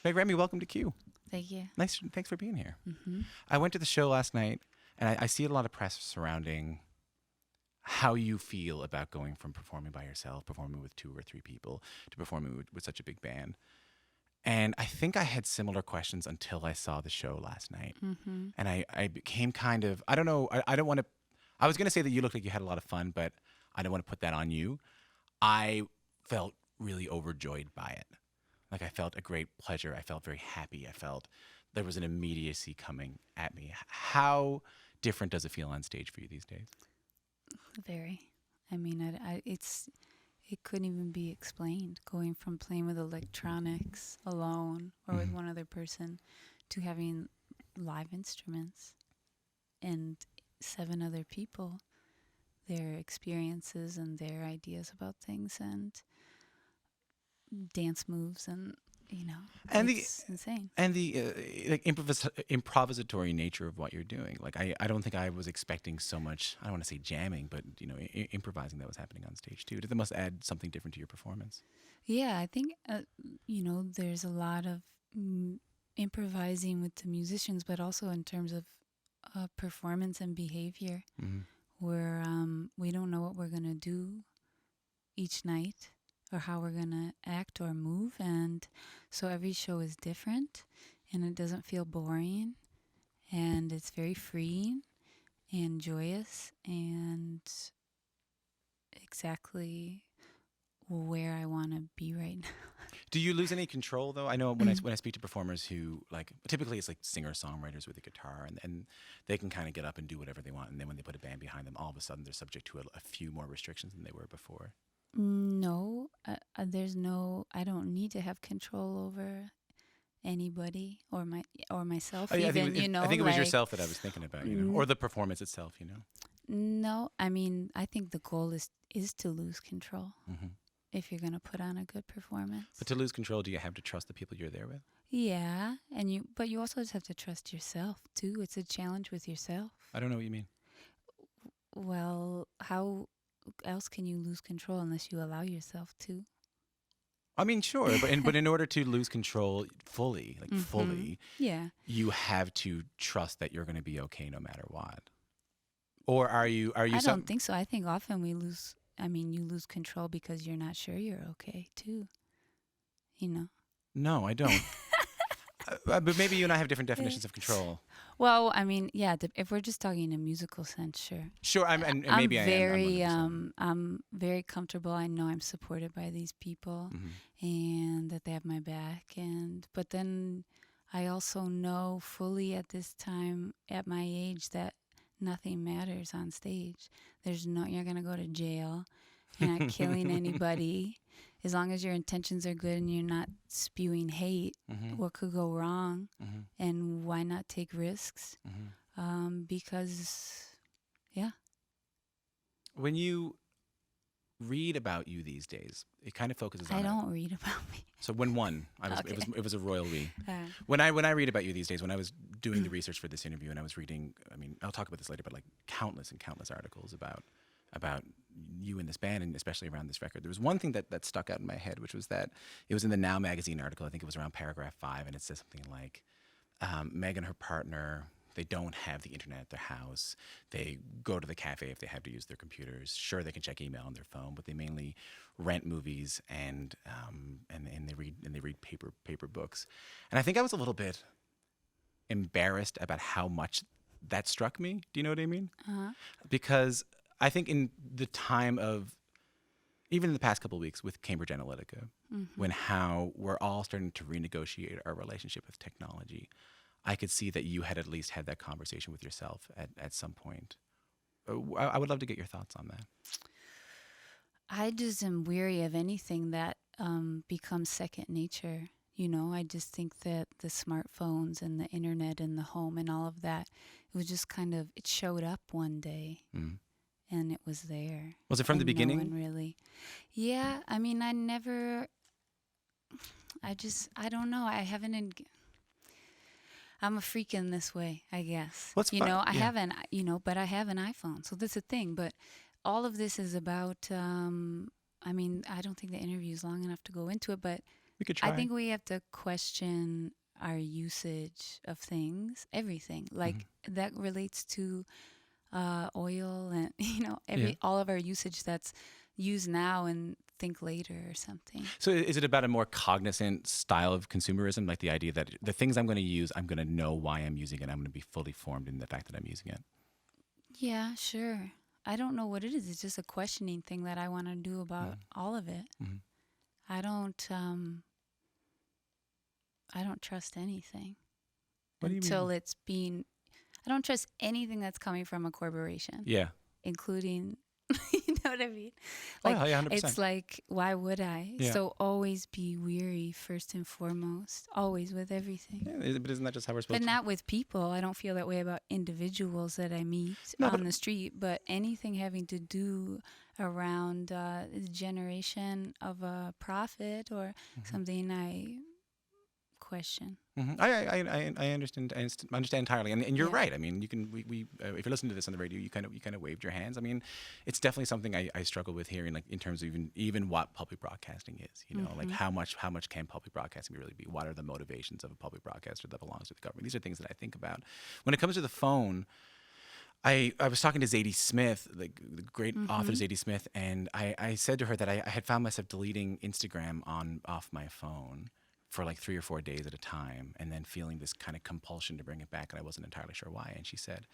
Meg Remy, welcome to Q. Thank you. Thanks for being here. Mm-hmm. I went to the show last night, and I see a lot of press surrounding how you feel about going from performing by yourself, performing with two or three people, to performing with such a big band. And I think I had similar questions until I saw the show last night. Mm-hmm. And I became kind of, I don't know, I don't want to, I was going to say that you looked like you had a lot of fun, but I don't want to put that on you. I felt really overjoyed by it. Like I felt a great pleasure. I felt very happy. I felt there was an immediacy coming at me. How different does it feel on stage for you these days? Very. I mean, it couldn't even be explained. Going from playing with electronics alone or with one other person to having live instruments and 7 other people, their experiences and their ideas about things and dance moves and And it's insane. And the like improvisatory nature of what you're doing. Like I don't think I was expecting so much. I don't want to say jamming, but improvising that was happening on stage too. That must add something different to your performance. Yeah, I think there's a lot of improvising with the musicians, but also in terms of performance and behavior, where we don't know what we're gonna do each night or how we're gonna act or move, and so every show is different, and it doesn't feel boring, and it's very freeing and joyous and exactly where I want to be right now. Do you lose any control though? I know when I speak to performers who like typically it's like singer-songwriters with a guitar and they can kind of get up and do whatever they want, and then when they put a band behind them, all of a sudden they're subject to a few more restrictions than they were before. No, there's no. I don't need to have control over anybody or myself. Oh, yeah, even I think it was yourself that I was thinking about, or the performance itself, No, I mean I think the goal is to lose control if you're gonna put on a good performance. But to lose control, do you have to trust the people you're there with? Yeah, but you also just have to trust yourself too. It's a challenge with yourself. I don't know what you mean. Well, how else can you lose control unless you allow yourself to? I mean, sure, but in order to lose control fully, Yeah, you have to trust that you're going to be okay no matter what. Or are you? I don't think so. I think often we lose. I mean, you lose control because you're not sure you're okay too. No, I don't. But maybe you and I have different definitions of control. Well, I mean, yeah. If we're just talking in a musical sense, sure. Sure, and maybe I'm very comfortable. I know I'm supported by these people, and that they have my back. But then I also know fully at this time, at my age, that nothing matters on stage. You're gonna go to jail. You're not killing anybody. As long as your intentions are good and you're not spewing hate, what could go wrong? And why not take risks? Because, yeah. When you read about you these days, it kind of focuses on. I don't read about me. So Okay. it was a royal we. When I read about you these days, when I was doing the research for this interview, and I was reading, I mean, I'll talk about this later, but like countless and countless articles about you and this band, and especially around this record. There was one thing that stuck out in my head, which was that it was in the Now magazine article. I think it was around paragraph 5, and it says something like, Meg and her partner, they don't have the internet at their house. They go to the cafe if they have to use their computers. Sure, they can check email on their phone, but they mainly rent movies and they read paper books. And I think I was a little bit embarrassed about how much that struck me. Do you know what I mean? Because I think in the time of, even in the past couple of weeks with Cambridge Analytica, when how we're all starting to renegotiate our relationship with technology, I could see that you had at least had that conversation with yourself at some point. I would love to get your thoughts on that. I just am weary of anything that becomes second nature. I just think that the smartphones and the internet and the home and all of that, it was just kind of, it showed up one day. And it was there. Was it from the beginning? No one really. Yeah, I mean, I don't know. I'm a freak in this way, I guess. What's fun? I have but I have an iPhone, so that's the thing. But all of this is about. I mean, I don't think the interview is long enough to go into it, but We could try. I think we have to question our usage of things, everything. Like that relates to oil and all of our usage that's used now and think later or something. So is it about a more cognizant style of consumerism, like the idea that the things I'm going to use, I'm going to know why I'm using it. I'm going to be fully formed in the fact that I'm using it. Yeah, sure. I don't know what it is. It's just a questioning thing that I want to do about all of it. I don't trust anything until it's being. I don't trust anything that's coming from a corporation. Yeah. Including, you know what I mean? Like, 100%. It's like, why would I? Yeah. So always be weary first and foremost, always with everything. Yeah, but isn't that just how we're supposed to? But not with people. I don't feel that way about individuals that I meet on the street, but anything having to do around the generation of a profit or something I question. I understand. I understand entirely, and you're right. I mean, you can. We if you're listening to this on the radio, you kind of waved your hands. I mean, it's definitely something I struggle with hearing, like in terms of even what public broadcasting is. You know, like how much can public broadcasting really be? What are the motivations of a public broadcaster that belongs to the government? These are things that I think about when it comes to the phone. I was talking to Zadie Smith, the great author Zadie Smith, and I said to her that I had found myself deleting Instagram off my phone for like 3 or 4 days at a time, and then feeling this kind of compulsion to bring it back, and I wasn't entirely sure why. And she said,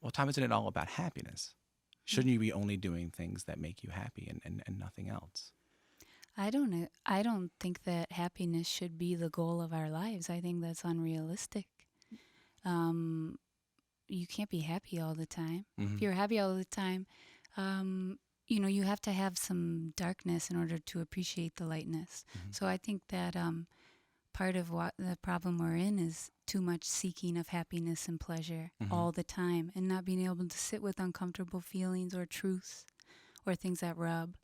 well, Tom, isn't it all about happiness? Shouldn't you be only doing things that make you happy and nothing else? I don't think that happiness should be the goal of our lives. I think that's unrealistic. You can't be happy all the time. If you're happy all the time, you have to have some darkness in order to appreciate the lightness. So I think that part of what the problem we're in is too much seeking of happiness and pleasure all the time, and not being able to sit with uncomfortable feelings or truths or things that rub.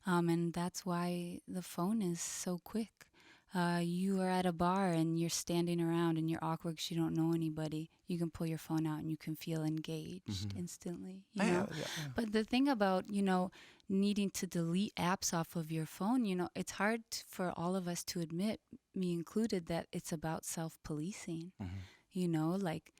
And that's why the phone is so quick. You are at a bar and you're standing around and you're awkward because you don't know anybody. You can pull your phone out and you can feel engaged instantly. You know? Yeah. But the thing about, needing to delete apps off of your phone, it's hard for all of us to admit, me included, that it's about self-policing. Like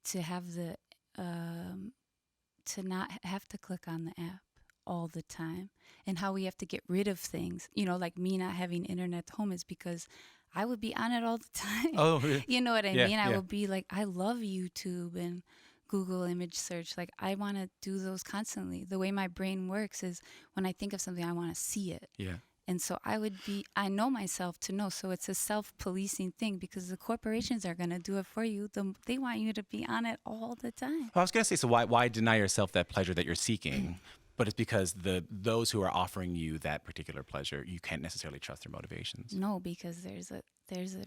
to have the, to not have to click on the app all the time, and how we have to get rid of things. Like me not having internet at home is because I would be on it all the time. Oh, really? You know what I mean? I would be like, I love YouTube and Google image search. Like, I want to do those constantly. The way my brain works is when I think of something, I want to see it. Yeah. And so I know myself to know. So it's a self-policing thing, because the corporations are going to do it for you. They want you to be on it all the time. Well, I was going to say, so why deny yourself that pleasure that you're seeking? But it's because those who are offering you that particular pleasure, you can't necessarily trust their motivations. No, because there's a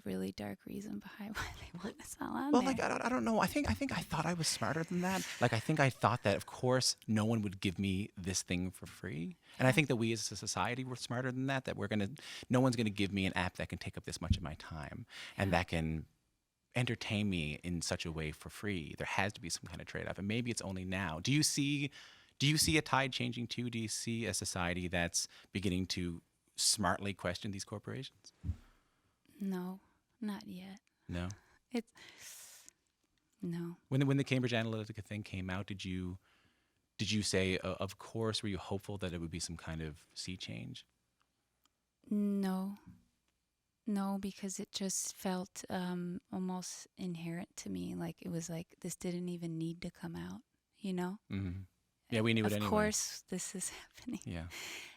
really dark reason behind why they want us all on well, there. Like I don't know. I think I thought I was smarter than that. Like I think I thought that of course no one would give me this thing for free, and I think that we as a society were smarter than that. That no one's gonna give me an app that can take up this much of my time and that can entertain me in such a way for free. There has to be some kind of trade-off, and maybe it's only now. Do you see a tide changing too? Do you see a society that's beginning to smartly question these corporations? No, not yet. No? No. When the Cambridge Analytica thing came out, did you say, of course, were you hopeful that it would be some kind of sea change? No, because it just felt almost inherent to me. Like it was like this didn't even need to come out, Mm-hmm. Yeah, we knew it anyway. Of course, this is happening. Yeah.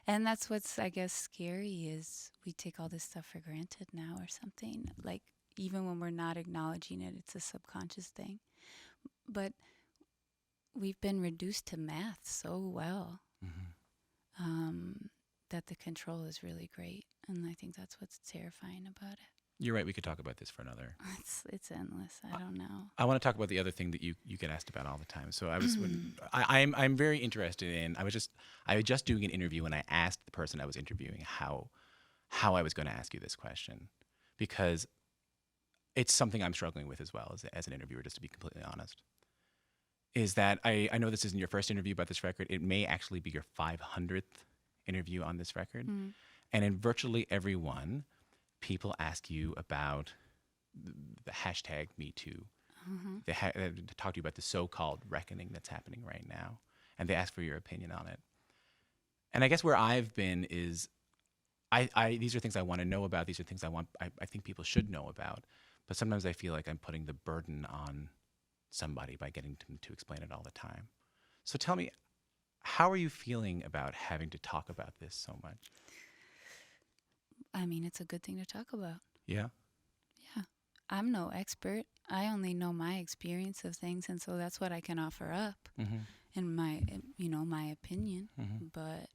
And that's what's, I guess, scary is we take all this stuff for granted now or something. Like, even when we're not acknowledging it, it's a subconscious thing. But we've been reduced to math so well that the control is really great. And I think that's what's terrifying about it. You're right. We could talk about this for another. It's endless. I don't know. I want to talk about the other thing that you get asked about all the time. So I'm very interested in. I was just doing an interview, and I asked the person I was interviewing how I was going to ask you this question, because it's something I'm struggling with as well as an interviewer, just to be completely honest. Is that I know this isn't your first interview about this record. It may actually be your 500th interview on this record. And in virtually every one, people ask you about the hashtag MeToo. They talk to you about the so-called reckoning that's happening right now, and they ask for your opinion on it. And I guess where I've been is, these are things I want to know about. These are things I think people should know about. But sometimes I feel like I'm putting the burden on somebody by getting them to explain it all the time. So tell me, how are you feeling about having to talk about this so much? I mean, it's a good thing to talk about. Yeah. Yeah. I'm no expert. I only know my experience of things, and so that's what I can offer up in my, my opinion. But,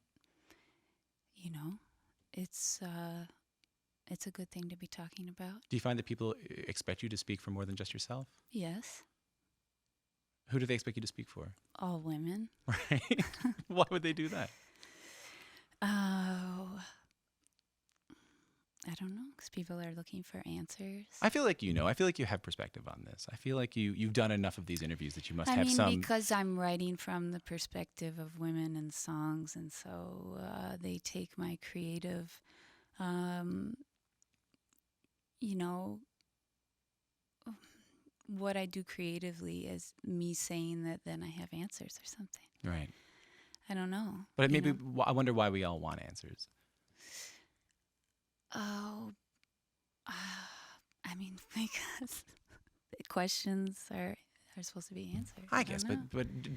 it's a good thing to be talking about. Do you find that people expect you to speak for more than just yourself? Yes. Who do they expect you to speak for? All women. Right. Why would they do that? Oh, I don't know, because people are looking for answers. I feel like I feel like you have perspective on this. I feel like you've done enough of these interviews that you must have some... because I'm writing from the perspective of women and songs, and so they take my creative, what I do creatively as me saying that then I have answers or something. Right. I don't know. But maybe I wonder why we all want answers. Oh, I mean, because the questions are supposed to be answered. I guess, but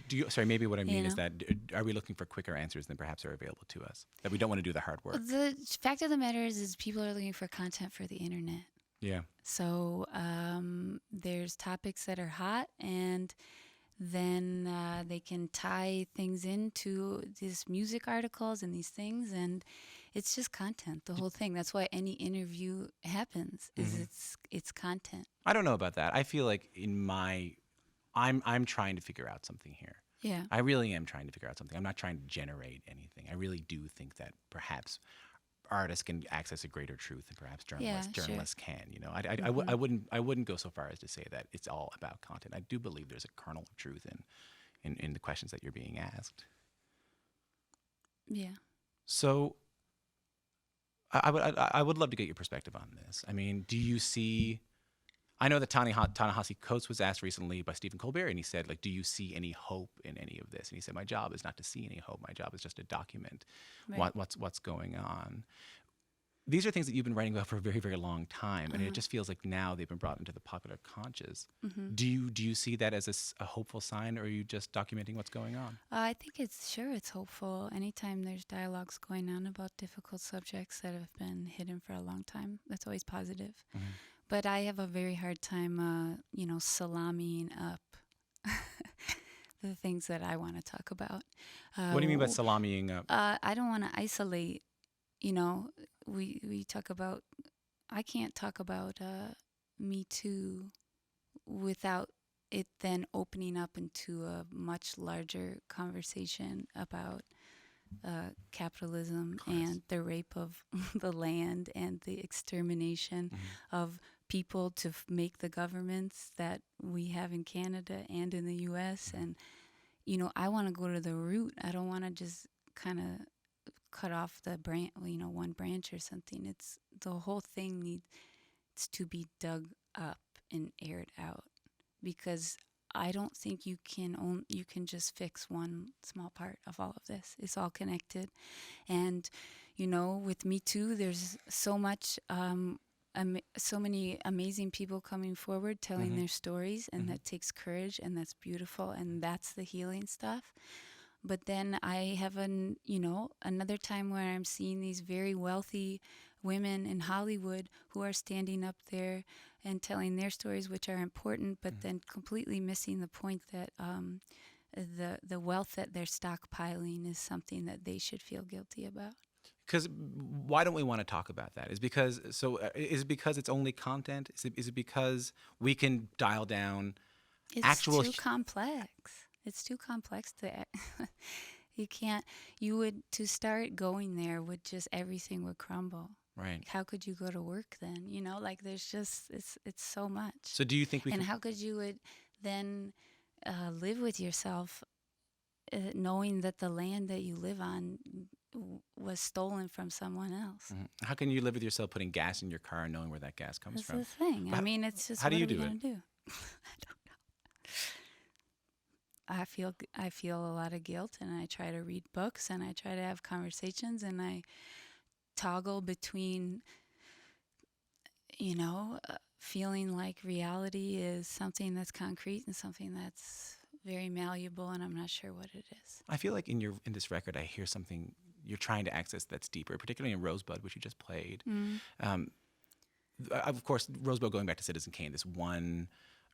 do you? Sorry, maybe what I mean is that are we looking for quicker answers than perhaps are available to us? That we don't want to do the hard work. The fact of the matter is people are looking for content for the internet. Yeah. So there's topics that are hot, and then they can tie things into these music articles and these things, and it's just content, the whole thing. That's why any interview happens, is it's content. I don't know about that. I feel like I'm trying to figure out something here. Yeah. I really am trying to figure out something. I'm not trying to generate anything. I really do think that perhaps artists can access a greater truth than perhaps journalists can. I wouldn't go so far as to say that it's all about content. I do believe there's a kernel of truth in the questions that you're being asked. Yeah. So I would love to get your perspective on this. I mean, do you see... I know that Ta-Nehisi Coates was asked recently by Stephen Colbert, and he said, like, do you see any hope in any of this? And he said, my job is not to see any hope. My job is just to document what's going on. These are things that you've been writing about for a very, very long time, and it just feels like now they've been brought into the popular conscious. Do you see that as a hopeful sign, or are you just documenting what's going on? I think it's hopeful. Anytime there's dialogues going on about difficult subjects that have been hidden for a long time, that's always positive. But I have a very hard time, salaming up the things that I want to talk about. What do you mean by salamying up? I don't want to isolate. We talk about... I can't talk about Me Too without it then opening up into a much larger conversation about capitalism and the rape of the land and the extermination of people to make the governments that we have in Canada and in the U.S. And, I want to go to the root. I don't want to just kind of cut off the branch, one branch or something. It's the whole thing needs to be dug up and aired out, because I don't think you can just fix one small part of all of this. It's all connected. And, with Me Too, there's so much... so many amazing people coming forward telling their stories, and that takes courage, and that's beautiful, and that's the healing stuff. But then I have another time where I'm seeing these very wealthy women in Hollywood who are standing up there and telling their stories, which are important, but then completely missing the point that the wealth that they're stockpiling is something that they should feel guilty about. Because why don't we want to talk about that? Is it because it's only content? Is it because we can dial down actual... It's too complex. It's too complex to... You can't... To start going there would just... Everything would crumble. Right. How could you go to work then? There's just... It's so much. So do you think we... And how could you would then live with yourself knowing that the land that you live on was stolen from someone else. How can you live with yourself putting gas in your car and knowing where that gas comes That's from? the thing. I mean, it's just how do what you are we do gonna it? do? I don't know. I feel a lot of guilt, and I try to read books, and I try to have conversations, and I toggle between, feeling like reality is something that's concrete and something that's very malleable, and I'm not sure what it is. I feel like in this record, I hear something you're trying to access that's deeper, particularly in Rosebud, which you just played. Of course, Rosebud, going back to Citizen Kane, this one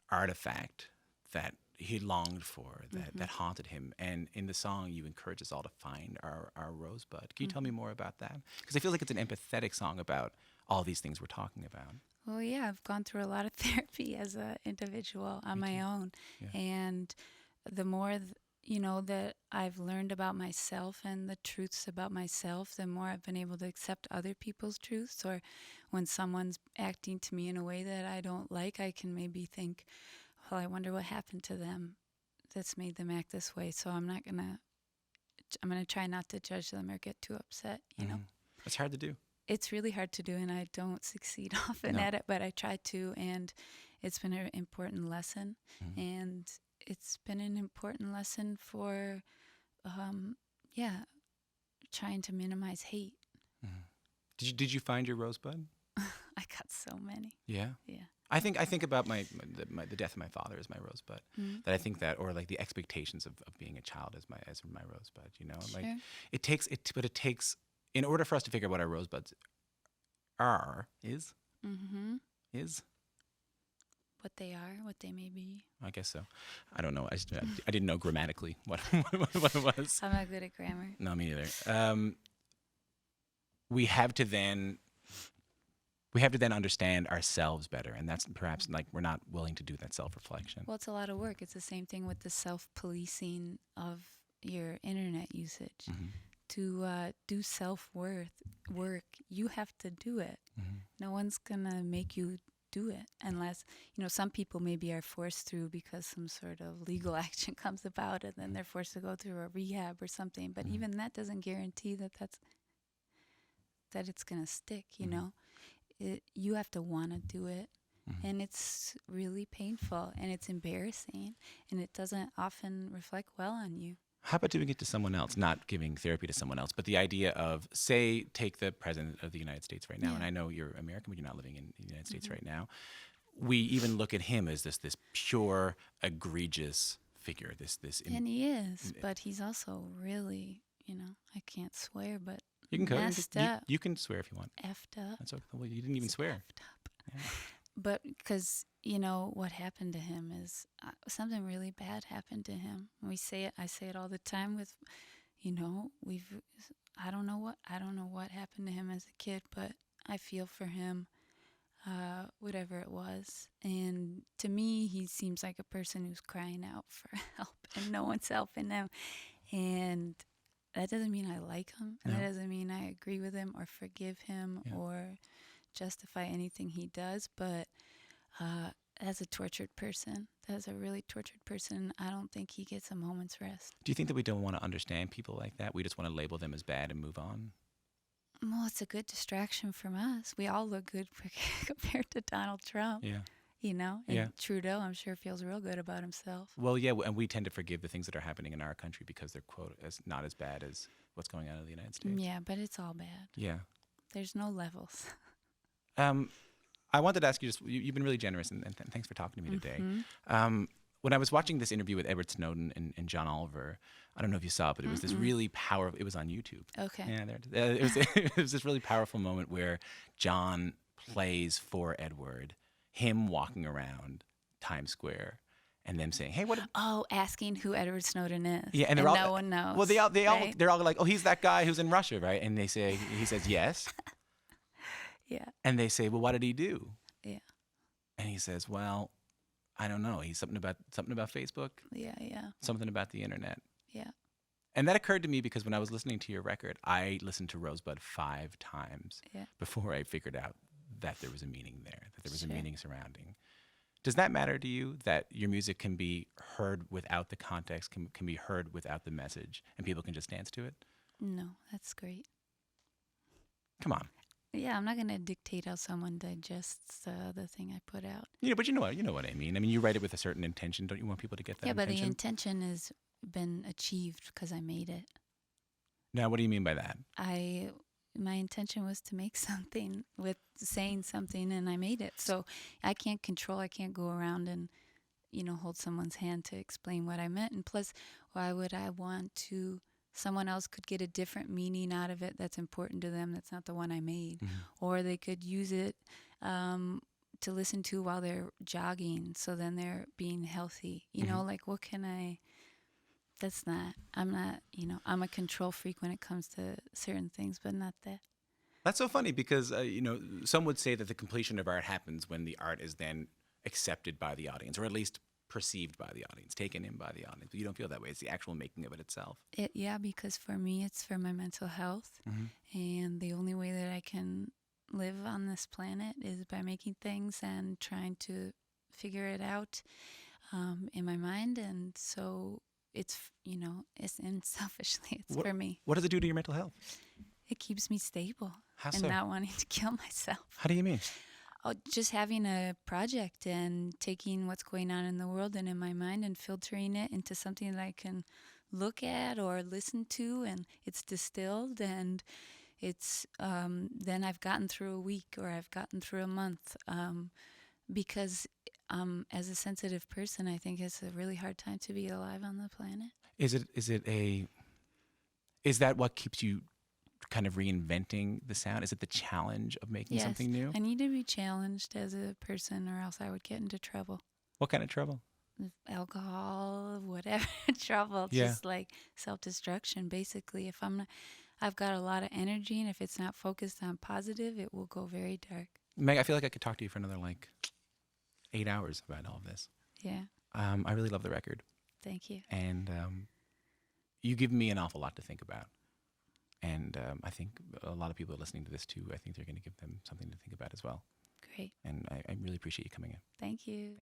artifact that he longed for, that haunted him. And in the song, you encourage us all to find our Rosebud. Can you tell me more about that? Because I feel like it's an empathetic song about all these things we're talking about. Well, yeah, I've gone through a lot of therapy as an individual on my own. Yeah. And the more, that I've learned about myself and the truths about myself, the more I've been able to accept other people's truths. Or when someone's acting to me in a way that I don't like, I can maybe think, well, I wonder what happened to them that's made them act this way. So I'm going to try not to judge them or get too upset, you know? It's hard to do. It's really hard to do, and I don't succeed often at it, but I try to, and it's been an important lesson. And it's been an important lesson for, trying to minimize hate. Did you find your Rosebud? I got so many. Yeah? Yeah. I think about the death of my father as my Rosebud. That I think that, or like the expectations of being a child as my Rosebud, Sure. Like it takes, in order for us to figure out what our Rosebuds is What they are, what they may be. I guess so. I don't know. I didn't know grammatically what it was. I'm not good at grammar. No, me neither. We have to then understand ourselves better, and that's perhaps like we're not willing to do that self-reflection. Well, it's a lot of work. It's the same thing with the self-policing of your internet usage. To do self-work, you have to do it. No one's gonna make you do it unless, some people maybe are forced through because some sort of legal action comes about, and then they're forced to go through a rehab or something. But even that doesn't guarantee that it's gonna stick. You have to want to do it, and it's really painful, and it's embarrassing, and it doesn't often reflect well on you. How about doing it to someone else, not giving therapy to someone else, but the idea of, say, take the president of the United States right now, and I know you're American, but you're not living in the United States right now. We even look at him as this pure, egregious figure. And he is, but he's also really, I can't swear, but you can messed up. You can swear if you want. Effed up. That's okay. Well, you didn't even swear. Effed up. Yeah. But because, what happened to him is something really bad happened to him. I say it all the time with, I don't know what happened to him as a kid, but I feel for him, whatever it was. And to me, he seems like a person who's crying out for help, and no one's helping him. And that doesn't mean I like him, and that doesn't mean I agree with him or forgive him or justify anything he does, but as a really tortured person, I don't think he gets a moment's rest. Do you think that we don't want to understand people like that? We just want to label them as bad and move on? Well, it's a good distraction from us. We all look good compared to Donald Trump. Yeah. And Trudeau, I'm sure, feels real good about himself. Well, yeah, and we tend to forgive the things that are happening in our country because they're, quote, as not as bad as what's going on in the United States. Yeah, but it's all bad. Yeah. There's no levels. I wanted to ask you, you've been really generous, and thanks for talking to me today. When I was watching this interview with Edward Snowden and John Oliver, I don't know if you saw it, but it was this really powerful, it was on YouTube. Okay. Yeah, it was this really powerful moment where John plays for Edward, him walking around Times Square, and them saying, "Hey, what?" Asking who Edward Snowden is. Yeah, and no one knows. Well, they're all like, "Oh, he's that guy who's in Russia, right?" And he says, "Yes." Yeah. And they say, "Well, what did he do?" Yeah. And he says, "Well, I don't know. He's something about Facebook. Yeah. Something about the internet." Yeah. And that occurred to me because when I was listening to your record, I listened to Rosebud 5 times before I figured out that there was a meaning there, that there was a meaning surrounding. Does that matter to you, that your music can be heard without the context, can be heard without the message, and people can just dance to it? No, that's great. Come on. Yeah, I'm not going to dictate how someone digests the thing I put out. But you know what I mean. I mean, you write it with a certain intention. Don't you want people to get that Yeah, but the intention? intention has been achieved because I made it. Now, what do you mean by that? My intention was to make something with saying something, and I made it. So I can't go around and, hold someone's hand to explain what I meant. And plus, why would I want to? Someone else could get a different meaning out of it that's important to them. That's not the one I made. Mm-hmm. Or they could use it to listen to while they're jogging. So then they're being healthy. Like what can I? I'm not, I'm a control freak when it comes to certain things, but not that. That's so funny because, some would say that the completion of art happens when the art is then accepted by the audience, or at least perceived by the audience, taken in by the audience. But you don't feel that way. It's the actual making of it itself. Yeah, because for me, it's for my mental health. Mm-hmm. And the only way that I can live on this planet is by making things and trying to figure it out in my mind. And so it's selfishly, it's for me. What does it do to your mental health? It keeps me stable. How and so? Not wanting to kill myself. How do you mean? Just having a project and taking what's going on in the world and in my mind and filtering it into something that I can look at or listen to, and it's distilled, and it's then I've gotten through a week or I've gotten through a month because as a sensitive person, I think it's a really hard time to be alive on the planet. Is that what keeps you kind of reinventing the sound? Is it the challenge of making something new? I need to be challenged as a person or else I would get into trouble. What kind of trouble? Alcohol, whatever trouble, Yeah. Just like self-destruction, basically. I've got a lot of energy, and if it's not focused on positive, it will go very dark. Meg, I feel like I could talk to you for another 8 hours about all of this. Yeah. I really love the record. Thank you. And you give me an awful lot to think about. And I think a lot of people are listening to this too. I think they're going to give them something to think about as well. Great. And I really appreciate you coming in. Thank you.